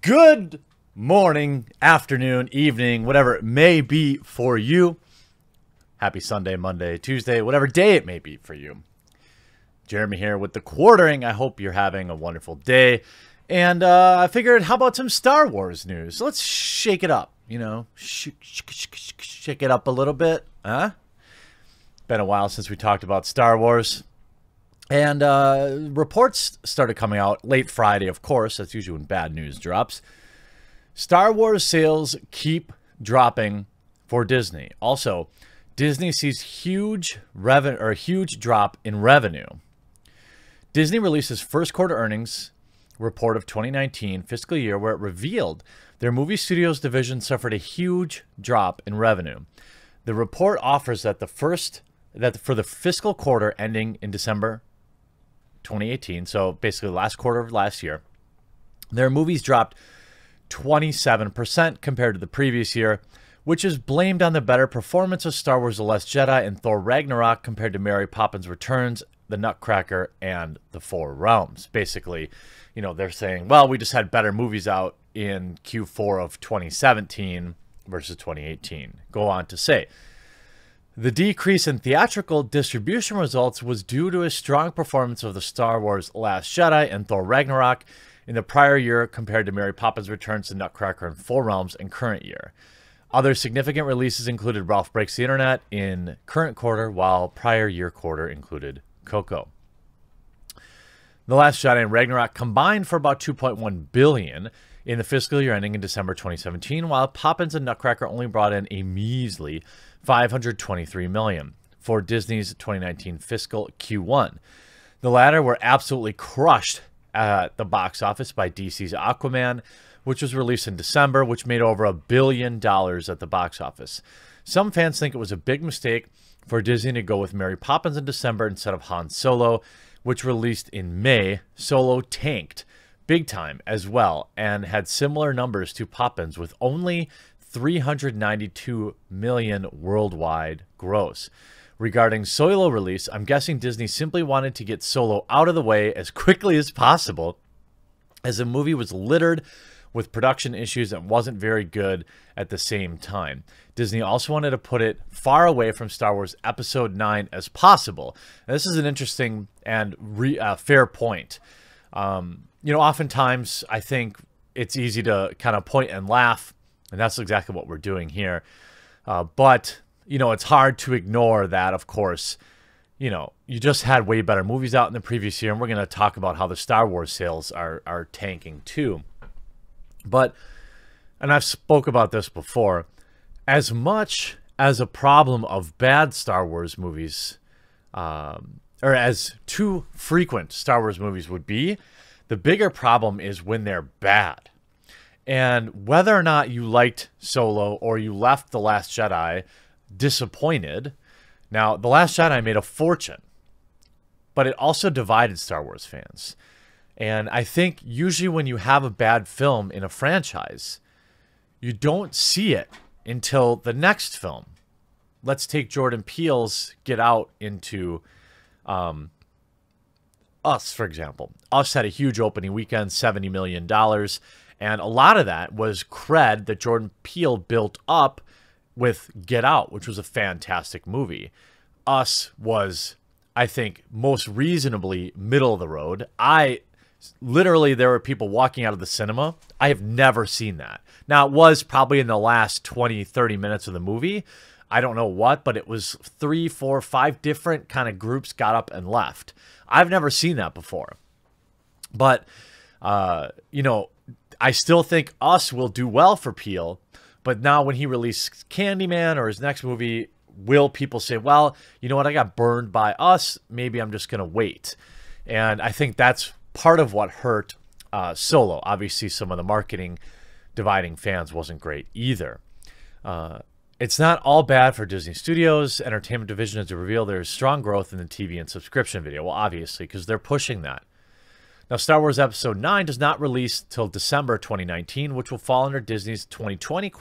Good morning, afternoon, evening, whatever it may be for you. Happy Sunday, Monday, Tuesday, whatever day it may be for you. Jeremy here with the quartering. I hope you're having a wonderful day. And I figured, how about some Star Wars news? Let's shake it up, shake it up a little bit. Huh? Been a while since we talked about Star Wars. And reports started coming out late Friday, of course. That's usually when bad news drops. Star Wars sales keep dropping for Disney. Also, Disney sees huge drop in revenue. Disney released its first quarter earnings report of 2019 fiscal year, where it revealed their movie studios division suffered a huge drop in revenue. The report offers that for the fiscal quarter ending in December 2018, so basically last quarter of last year, their movies dropped 27% compared to the previous year, which is blamed on the better performance of Star Wars: The Last Jedi and Thor: Ragnarok compared to Mary Poppins Returns, The Nutcracker, and The Four Realms. Basically, they're saying, well, we just had better movies out in Q4 of 2017 versus 2018. Go on to say, the decrease in theatrical distribution results was due to a strong performance of the Star Wars: Last Jedi and Thor: Ragnarok in the prior year compared to Mary Poppins Returns, The Nutcracker, and Four Realms in current year. Other significant releases included Ralph Breaks the Internet in current quarter, while prior year quarter included Coco. The Last Jedi and Ragnarok combined for about $2.1 billion in the fiscal year ending in December 2017, while Poppins and Nutcracker only brought in a measly $523 million for Disney's 2019 fiscal Q1. The latter were absolutely crushed at the box office by DC's Aquaman, which was released in December, which made over $1 billion at the box office. Some fans think it was a big mistake for Disney to go with Mary Poppins in December instead of Han Solo, which released in May. Solo tanked big time as well and had similar numbers to Poppins with only $392 million worldwide gross. Regarding Solo release, I'm guessing Disney simply wanted to get Solo out of the way as quickly as possible, as the movie was littered with production issues and wasn't very good at the same time. Disney also wanted to put it far away from Star Wars Episode 9 as possible. Now, this is an interesting and fair point. Oftentimes I think it's easy to kind of point and laugh, and that's exactly what we're doing here. But it's hard to ignore that, of course. You just had way better movies out in the previous year, and we're going to talk about how the Star Wars sales are tanking too. But, and I've spoke about this before, as much as a problem of bad Star Wars movies, or as too frequent Star Wars movies would be, the bigger problem is when they're bad. And whether or not you liked Solo or you left The Last Jedi disappointed. Now, The Last Jedi made a fortune, but it also divided Star Wars fans. And I think usually when you have a bad film in a franchise, you don't see it until the next film. Let's take Jordan Peele's Get Out into Us, for example. Us had a huge opening weekend, $70 million. And a lot of that was cred that Jordan Peele built up with Get Out, which was a fantastic movie. Us was, I think, most reasonably middle of the road. Literally, there were people walking out of the cinema. I have never seen that. Now, it was probably in the last 20, 30 minutes of the movie. I don't know what, but it was 3, 4, 5 different kind of groups got up and left. I've never seen that before. But, I still think Us will do well for Peele. But now when he released Candyman or his next movie, will people say, well, you know what, I got burned by Us. Maybe I'm just going to wait. And I think that's part of what hurt Solo. Obviously, some of the marketing dividing fans wasn't great either. It's not all bad for Disney Studios. Entertainment division has revealed there is strong growth in the TV and subscription video. Well, obviously, because they're pushing that. Now, Star Wars Episode 9 does not release till December 2019, which will fall under Disney's 2020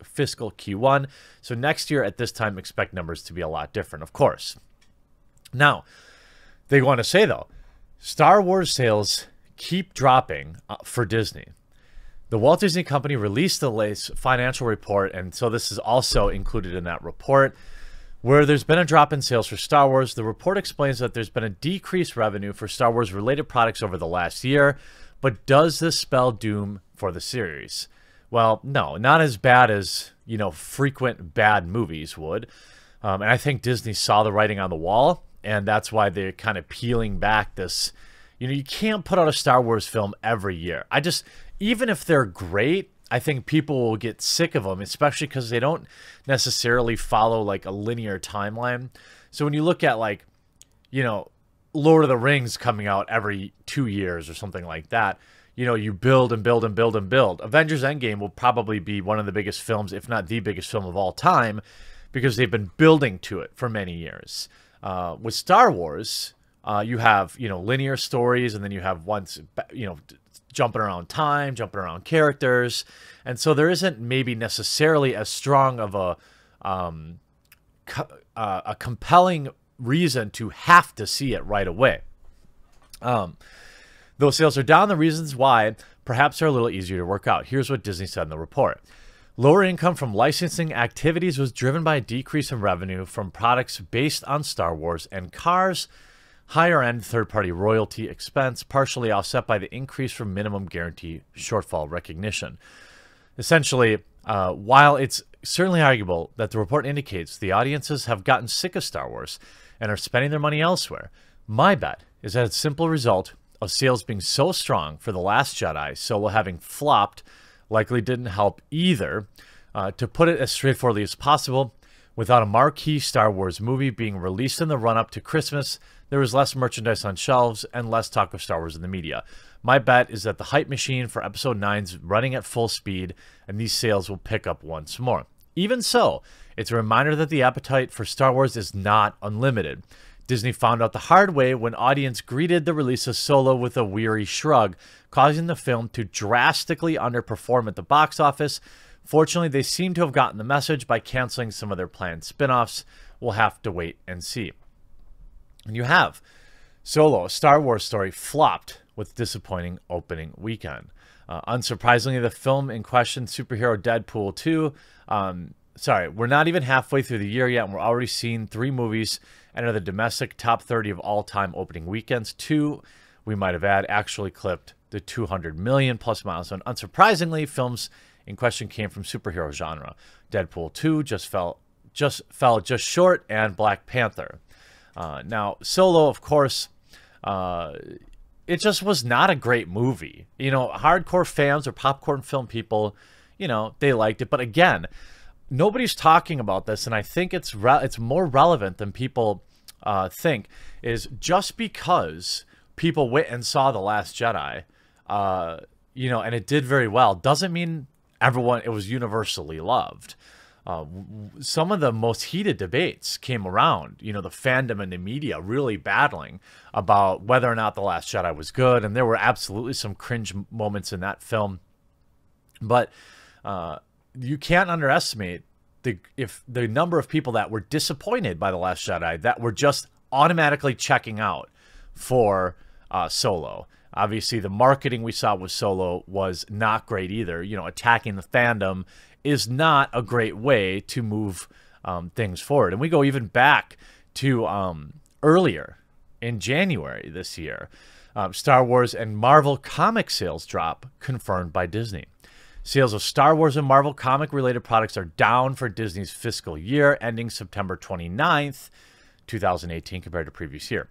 fiscal Q1. So next year at this time, expect numbers to be a lot different, of course. Now, they want to say, though, Star Wars sales keep dropping for Disney. The Walt Disney Company released the latest financial report, and so this is also included in that report, where there's been a drop in sales for Star Wars. The report explains that there's been a decreased revenue for Star Wars related products over the last year, but does this spell doom for the series? Well, no, not as bad as, you know, frequent bad movies would. And I think Disney saw the writing on the wall, and that's why they're kind of peeling back this. You know, you can't put out a Star Wars film every year. Even if they're great, I think people will get sick of them, especially because they don't necessarily follow like a linear timeline. So when you look at like, you know, Lord of the Rings coming out every 2 years or something like that, you know, you build and build and build and build. Avengers Endgame will probably be one of the biggest films, if not the biggest film of all time, because they've been building to it for many years. With Star Wars, you have, you know, linear stories, and then you have ones, you know, jumping around time, jumping around characters. And so there isn't maybe necessarily as strong of a compelling reason to have to see it right away. Though sales are down, the reasons why perhaps are a little easier to work out. Here's what Disney said in the report. Lower income from licensing activities was driven by a decrease in revenue from products based on Star Wars and Cars, higher-end third-party royalty expense, partially offset by the increase from minimum guarantee shortfall recognition. Essentially, while it's certainly arguable that the report indicates the audiences have gotten sick of Star Wars and are spending their money elsewhere, my bet is that it's a simple result of sales being so strong for The Last Jedi, Solo having flopped likely didn't help either. To put it as straightforwardly as possible, without a marquee Star Wars movie being released in the run-up to Christmas, there was less merchandise on shelves and less talk of Star Wars in the media. My bet is that the hype machine for Episode 9's running at full speed, and these sales will pick up once more. Even so, it's a reminder that the appetite for Star Wars is not unlimited. Disney found out the hard way when audience greeted the release of Solo with a weary shrug, causing the film to drastically underperform at the box office. Fortunately, they seem to have gotten the message by canceling some of their planned spin-offs. We'll have to wait and see. And you have Solo, a Star Wars story, flopped with disappointing opening weekend. Unsurprisingly, the film in question, superhero Deadpool 2, we're not even halfway through the year yet, and we're already seeing 3 movies enter the domestic top 30 of all-time opening weekends. 2, we might have actually clipped the 200 million plus milestone. Unsurprisingly, films in question came from superhero genre. Deadpool 2 just fell short, and Black Panther. Now, Solo, of course, it just was not a great movie. You know, hardcore fans or popcorn film people, you know, they liked it. But again, nobody's talking about this, and I think it's more relevant than people think, is just because people went and saw The Last Jedi, you know, and it did very well, doesn't mean it was universally loved. Some of the most heated debates came around, you know, the fandom and the media really battling about whether or not The Last Jedi was good. And there were absolutely some cringe moments in that film. But you can't underestimate the number of people that were disappointed by The Last Jedi, that were just automatically checking out for Solo. Obviously, the marketing we saw with Solo was not great either. You know, attacking the fandom is not a great way to move things forward. And we go even back to earlier in January this year. Star Wars and Marvel comic sales drop confirmed by Disney. Sales of Star Wars and Marvel comic-related products are down for Disney's fiscal year ending September 29th, 2018 compared to previous year.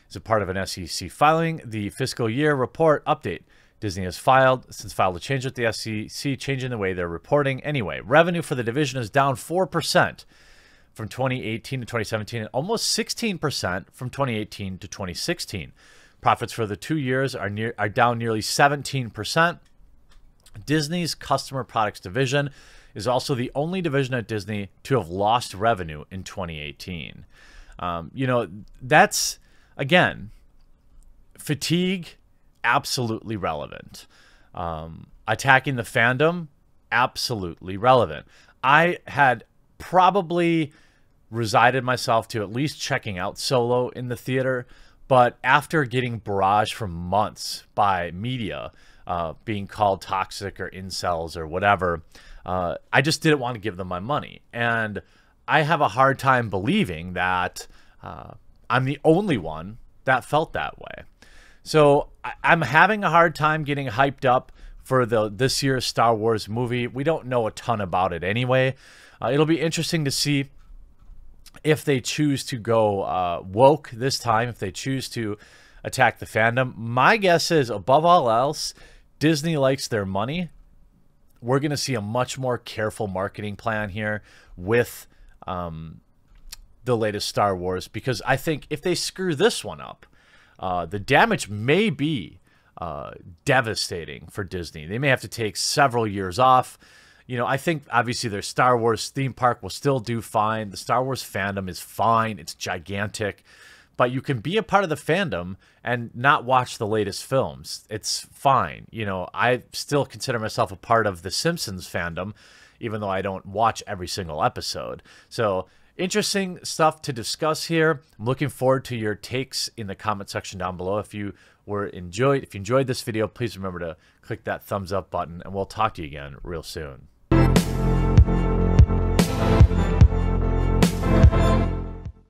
As a part of an SEC filing, the fiscal year report update Disney has filed a change with the SEC, changing the way they're reporting. Anyway, revenue for the division is down 4% from 2018 to 2017 and almost 16% from 2018 to 2016. Profits for the 2 years are down nearly 17%. Disney's customer products division is also the only division at Disney to have lost revenue in 2018. You know, that's, again, fatigue, absolutely relevant. Attacking the fandom, absolutely relevant. I had probably resigned myself to at least checking out Solo in the theater, but after getting barraged for months by media, being called toxic or incels or whatever. I just didn't want to give them my money. And I have a hard time believing that I'm the only one that felt that way. So I'm having a hard time getting hyped up for this year's Star Wars movie. We don't know a ton about it anyway. It'll be interesting to see if they choose to go woke this time, if they choose to attack the fandom. My guess is, above all else, Disney likes their money. We're going to see a much more careful marketing plan here with the latest Star Wars, because I think if they screw this one up, the damage may be devastating for Disney. They may have to take several years off. You know, I think obviously their Star Wars theme park will still do fine. The Star Wars fandom is fine. It's gigantic. But you can be a part of the fandom and not watch the latest films. It's fine. You know, I still consider myself a part of the Simpsons fandom, even though I don't watch every single episode. So interesting stuff to discuss here. I'm looking forward to your takes in the comment section down below. If you enjoyed this video, please remember to click that thumbs up button, and we'll talk to you again real soon.